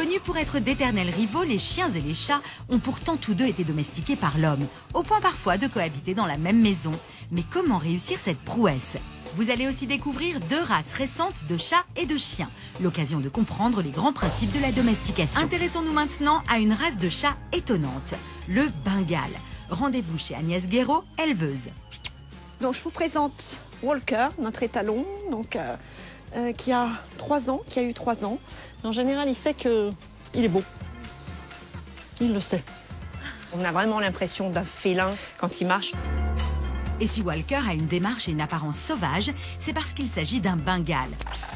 Connus pour être d'éternels rivaux, les chiens et les chats ont pourtant tous deux été domestiqués par l'homme, au point parfois de cohabiter dans la même maison. Mais comment réussir cette prouesse ? Vous allez aussi découvrir deux races récentes de chats et de chiens, l'occasion de comprendre les grands principes de la domestication. Intéressons-nous maintenant à une race de chat étonnante, le Bengale. Rendez-vous chez Agnès Guéraud, éleveuse. Donc je vous présente Walker, notre étalon, qui a 3 ans, qui a eu 3 ans. En général, il sait qu'il est beau. Il le sait. On a vraiment l'impression d'un félin quand il marche. Et si Walker a une démarche et une apparence sauvage, c'est parce qu'il s'agit d'un Bengale.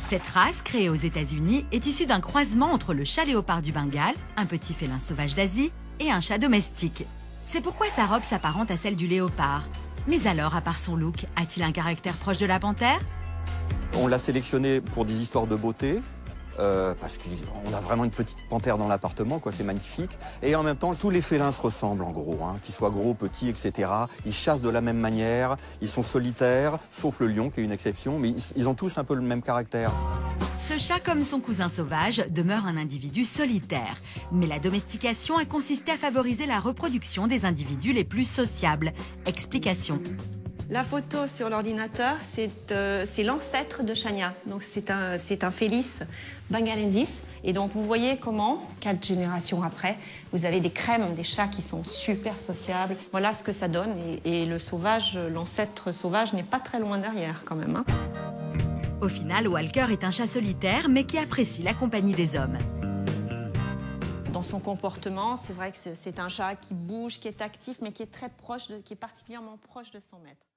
Cette race, créée aux États-Unis, est issue d'un croisement entre le chat léopard du Bengale, un petit félin sauvage d'Asie, et un chat domestique. C'est pourquoi sa robe s'apparente à celle du léopard. Mais alors, à part son look, a-t-il un caractère proche de la panthère ? On l'a sélectionné pour des histoires de beauté, parce qu'on a vraiment une petite panthère dans l'appartement, quoi, c'est magnifique. Et en même temps, tous les félins se ressemblent en gros, qu'ils soient gros, petits, etc. Ils chassent de la même manière, ils sont solitaires, sauf le lion qui est une exception, mais ils ont tous un peu le même caractère. Ce chat, comme son cousin sauvage, demeure un individu solitaire. Mais la domestication a consisté à favoriser la reproduction des individus les plus sociables. Explication. La photo sur l'ordinateur, c'est l'ancêtre de Chania. Donc c'est un Felis bengalensis. Et donc vous voyez comment, 4 générations après, vous avez des crèmes, des chats qui sont super sociables. Voilà ce que ça donne. Et le sauvage, l'ancêtre sauvage n'est pas très loin derrière quand même. Au final, Walker est un chat solitaire, mais qui apprécie la compagnie des hommes. Dans son comportement, c'est vrai que c'est un chat qui bouge, qui est actif, mais qui est très proche, qui est particulièrement proche de son maître.